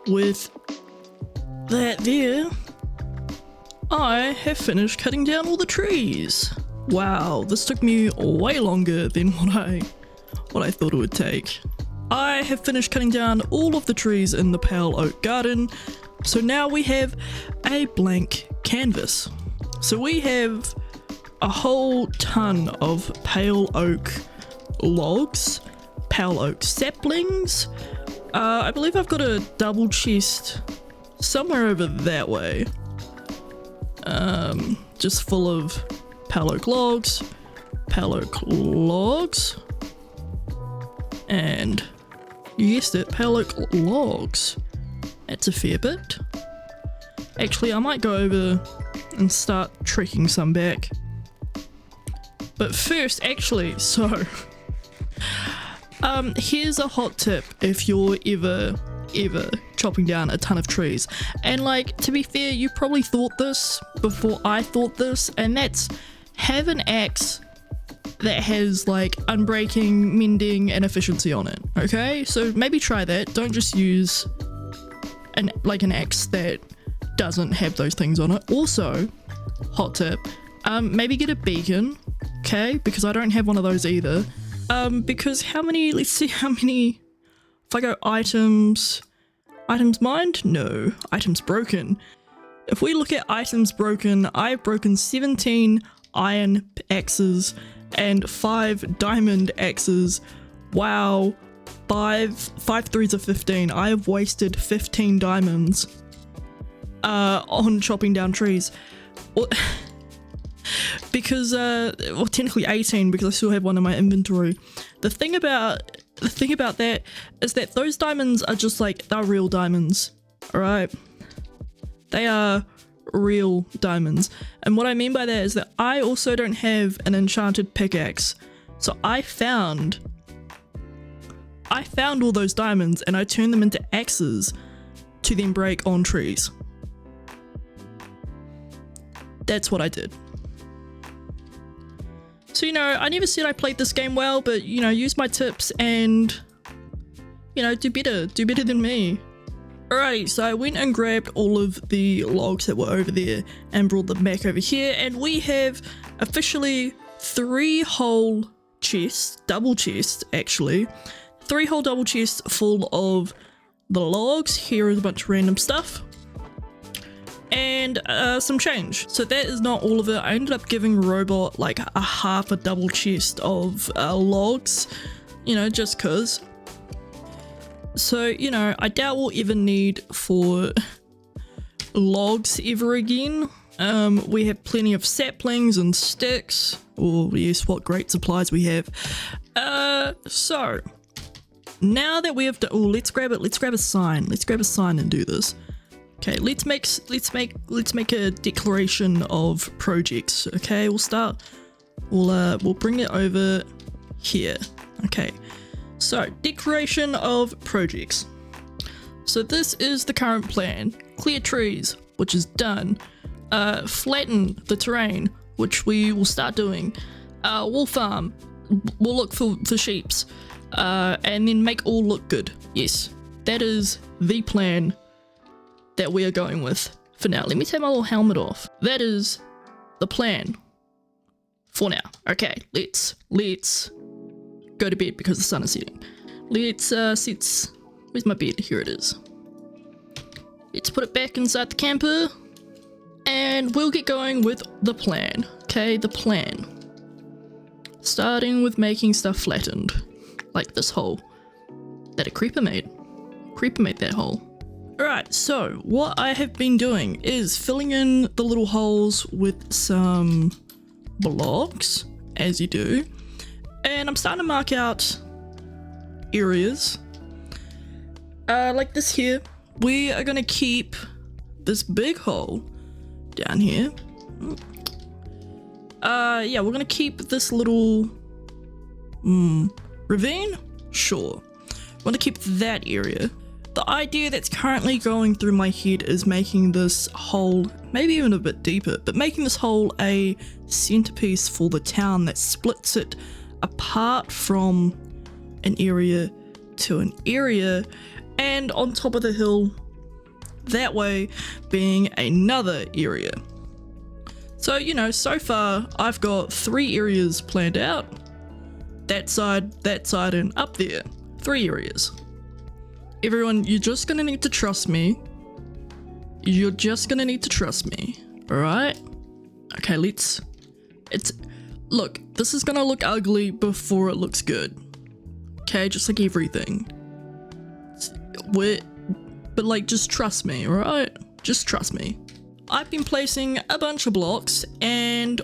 with that there, I have finished cutting down all the trees. Wow, this took me way longer than what I thought it would take. I have finished cutting down all of the trees in the pale oak garden, so now we have a blank canvas. So we have a whole ton of pale oak logs, pale oak saplings. I believe I've got a double chest somewhere over that way, just full of pale oak logs, and you guessed it, pale oak logs. That's a fair bit. Actually, I might go over and start trekking some back. But first, actually, so here's a hot tip if you're ever chopping down a ton of trees. And like, to be fair, you probably thought this before I thought this, and that's have an axe that has like unbreaking, mending, and efficiency on it. Okay, so maybe try that. Don't just use an axe that doesn't have those things on it. Also, hot tip, maybe get a beacon, okay, because I don't have one of those either. Because let's see how many, if I go items mined? No, items broken. If we look at items broken, I've broken 17 iron axes and 5 diamond axes. Wow, 5 3s of 15. I have wasted 15 diamonds on chopping down trees. Well, because well, technically 18 because I still have one in my inventory. The thing about that is that those diamonds are just like, they're real diamonds, alright? They are real diamonds. And what I mean by that is that I also don't have an enchanted pickaxe. So I found all those diamonds and I turned them into axes to then break on trees. That's what I did. So, you know, I never said I played this game well, but, you know, use my tips and, you know, do better than me. Alrighty, so I went and grabbed all of the logs that were over there and brought them back over here, and we have officially 3 whole chests, double chests actually, 3 whole double chests full of the logs. Here is a bunch of random stuff. And some change. So that is not all of it. I ended up giving Robot like a half a double chest of logs, you know, just cause. So, you know, I doubt we'll ever need for logs ever again. We have plenty of saplings and sticks. Oh yes, what great supplies we have. So now that we have to, let's grab a sign and do this. Okay, let's make a declaration of projects. Okay, we'll bring it over here. Okay, so declaration of projects. So this is the current plan. Clear trees, which is done. Flatten the terrain, which we will start doing. Wool farm, we'll look for sheeps. And then make all look good. Yes, that is the plan that we are going with for now. Let me take my little helmet off. That is the plan for now. Okay, let's go to bed because the sun is setting. Let's where's my bed? Here it is. Let's put it back inside the camper and we'll get going with the plan. Okay, the plan. Starting with making stuff flattened, like this hole that a creeper made. Creeper made that hole. Alright, so what I have been doing is filling in the little holes with some blocks, as you do, and I'm starting to mark out areas like this here. We are going to keep this big hole down here. Yeah, we're going to keep this little ravine? Sure. We're going to keep that area. The idea that's currently going through my head is making this hole, maybe even a bit deeper, but making this hole a centerpiece for the town that splits it apart from an area to an area, and on top of the hill that way being another area. So, you know, so far I've got 3 areas planned out. That side, and up there. 3 areas. Everyone, you're just gonna need to trust me. You're just gonna need to trust me, alright? Okay, look, this is gonna look ugly before it looks good. Okay, just like everything. But like, just trust me, alright? Just trust me. I've been placing a bunch of blocks and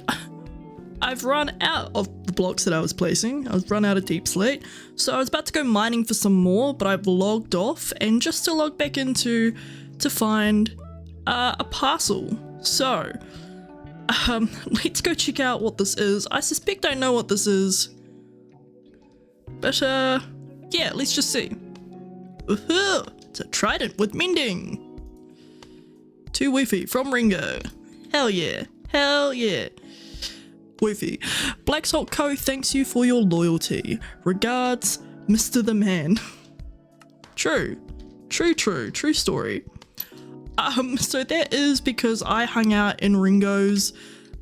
I've run out of the blocks that I was placing. I've run out of deep slate. So I was about to go mining for some more, but I've logged off and just to log back into to find a parcel. So, let's go check out what this is. I suspect I know what this is. But, yeah, let's just see. Woohoo! It's a trident with mending. 2 Woofy from Ringo. Hell yeah. Hell yeah. Woofy. Black Salt Co. thanks you for your loyalty. Regards, Mr. the Man. True story. So that is because I hung out in Ringo's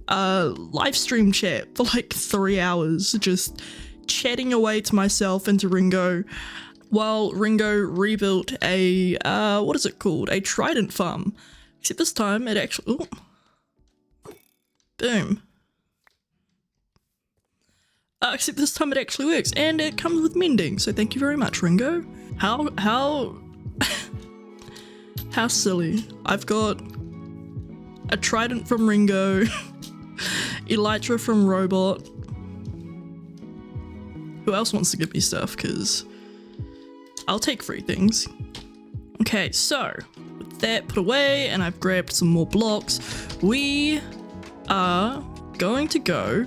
live stream chat for like 3 hours, just chatting away to myself and to Ringo while Ringo rebuilt a what is it called? A trident farm. Except this time it actually boom. Except this time it actually works and it comes with mending, so thank you very much, Ringo. How how silly. I've got a trident from Ringo, elytra from Robot. Who else wants to give me stuff? Because I'll take free things. Okay, so with that put away and I've grabbed some more blocks, we are going to go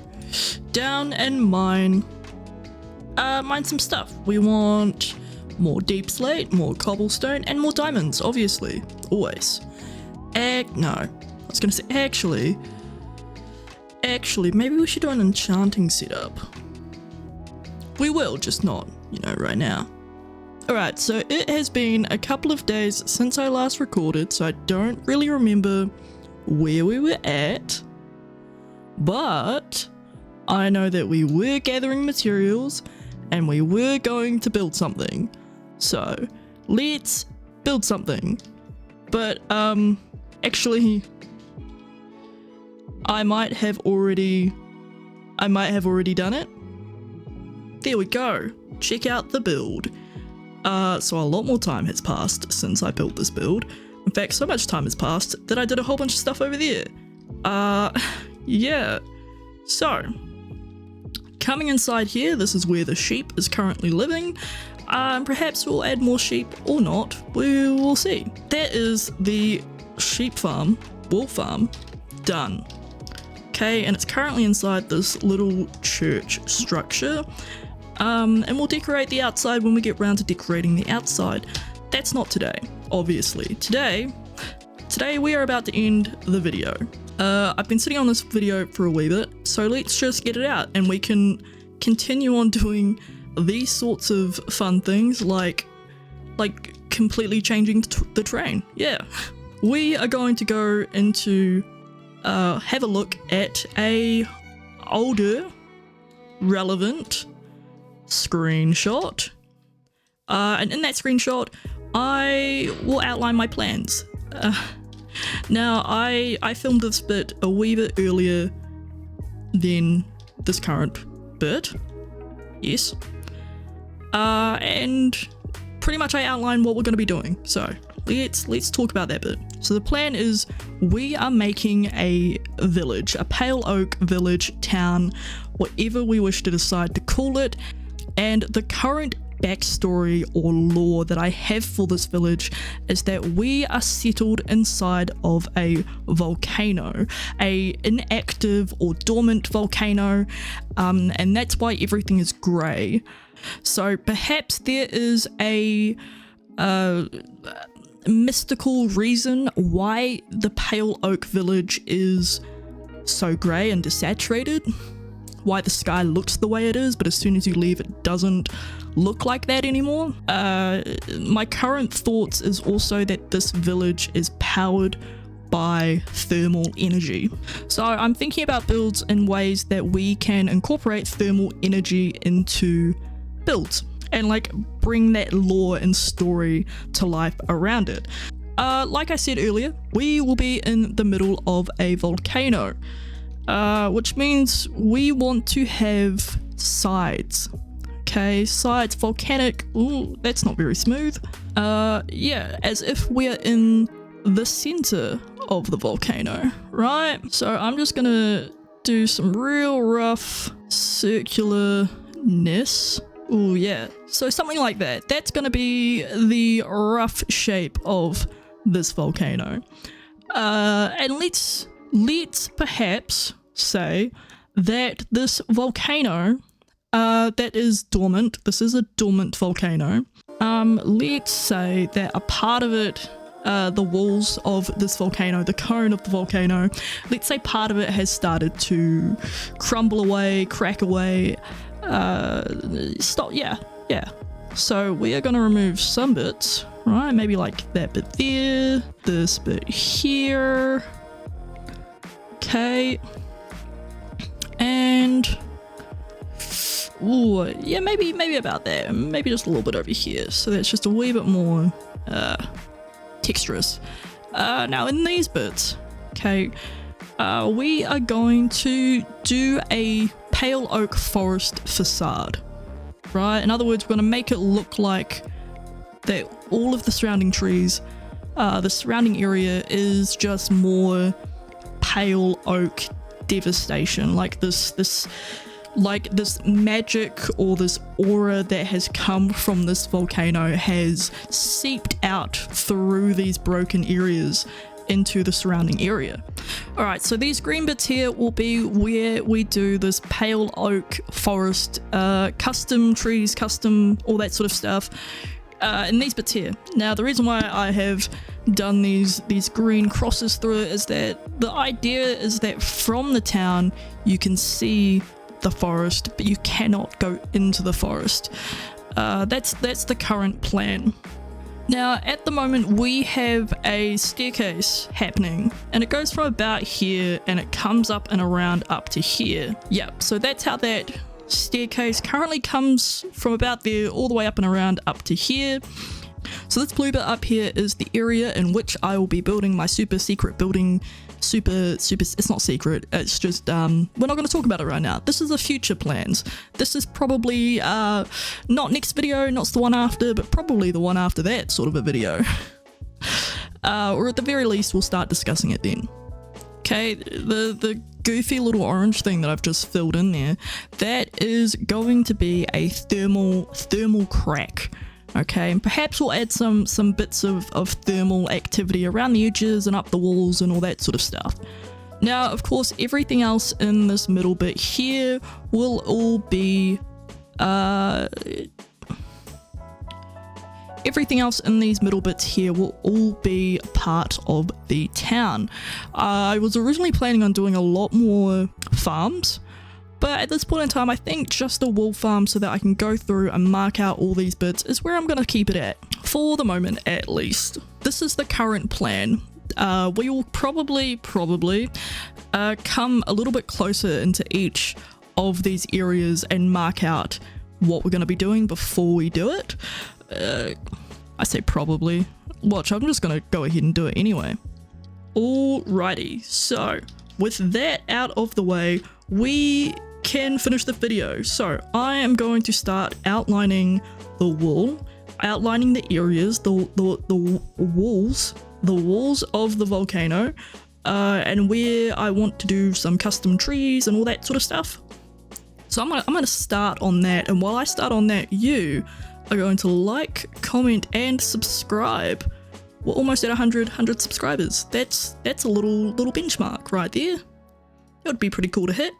down and mine some stuff. We want more deep slate, more cobblestone, and more diamonds, obviously, always. No, I was gonna say actually, maybe we should do an enchanting setup. We will, just not, you know, right now. Alright, so it has been a couple of days since I last recorded, so I don't really remember where we were at, but I know that we were gathering materials and we were going to build something. So let's build something. But actually I might have already done it. There we go. Check out the build. So a lot more time has passed since I built this build. In fact, so much time has passed that I did a whole bunch of stuff over there. Yeah. So coming inside here, this is where the sheep is currently living. Perhaps we'll add more sheep or not, we will see. That is the sheep farm, wool farm, done. Okay, and it's currently inside this little church structure. And we'll decorate the outside when we get round to decorating the outside. That's not today, obviously. Today we are about to end the video. I've been sitting on this video for a wee bit, so let's just get it out and we can continue on doing these sorts of fun things like completely changing the terrain. Yeah. We are going to go into have a look at a older relevant screenshot, and in that screenshot I will outline my plans. Now I filmed this bit a wee bit earlier than this current bit, yes, and pretty much I outlined what we're going to be doing, so let's talk about that bit. So the plan is we are making a village, a pale oak village, town, whatever we wish to decide to call it, and the current backstory or lore that I have for this village is that we are settled inside of a volcano, a inactive or dormant volcano, and that's why everything is grey. So perhaps there is a mystical reason why the Pale Oak village is so grey and desaturated. why the sky looks the way it is, but as soon as you leave it doesn't look like that anymore. My current thoughts is also that this village is powered by thermal energy. So I'm thinking about builds in ways that we can incorporate thermal energy into builds and like bring that lore and story to life around it. Like I said earlier, we will be in the middle of a volcano, which means we want to have sides. Okay, sides, volcanic. Ooh, that's not very smooth. Yeah, as if we're in the center of the volcano, right? So I'm just gonna do some real rough circularness. Ooh, yeah. So something like that. That's gonna be the rough shape of this volcano. And let's perhaps say that this volcano that is dormant, this is a dormant volcano. Let's say that a part of it, the walls of this volcano, the cone of the volcano, let's say part of it has started to crumble away, crack away, stop, yeah. So we are going to remove some bits, right? Maybe like that bit there, this bit here. Okay. And ooh, yeah, maybe about that. Maybe just a little bit over here. So that's just a wee bit more texturous. Now in these bits, okay, we are going to do a pale oak forest facade, right? In other words, we're going to make it look like that all of the surrounding trees, the surrounding area is just more pale oak devastation, like this magic or this aura that has come from this volcano has seeped out through these broken areas into the surrounding area. Alright, so these green bits here will be where we do this pale oak forest, custom trees, custom all that sort of stuff, in these bits here. Now the reason why I have done these green crosses through it is that the idea is that from the town you can see the forest, but you cannot go into the forest. That's the current plan. Now at the moment we have a staircase happening, and it goes from about here and it comes up and around up to here. Yep, so that's how that staircase currently comes from about there all the way up and around up to here. So this blue bit up here is the area in which I will be building my super secret building. It's not secret, it's just we're not going to talk about it right now. This is the future plans. This is probably not next video, not the one after, but probably the one after that sort of a video. Or at the very least we'll start discussing it then. Okay, the goofy little orange thing that I've just filled in there, that is going to be a thermal crack. Okay, and perhaps we'll add some bits of thermal activity around the edges and up the walls and all that sort of stuff. Now, of course, everything else in this middle bit here will all be everything else in these middle bits here will all be part of the town. I was originally planning on doing a lot more farms, but at this point in time I think just a wool farm so that I can go through and mark out all these bits is where I'm going to keep it at, for the moment at least. This is the current plan. We will probably come a little bit closer into each of these areas and mark out what we're going to be doing before we do it. I say probably. Watch, I'm just going to go ahead and do it anyway. Alrighty, so with that out of the way, we can finish the video. So I am going to start outlining the wool, outlining the areas, the walls of the volcano, and where I want to do some custom trees and all that sort of stuff. So I'm gonna start on that, and while I start on that, you are going to like, comment, and subscribe. We're almost at 100 subscribers. That's a little benchmark right there. That would be pretty cool to hit.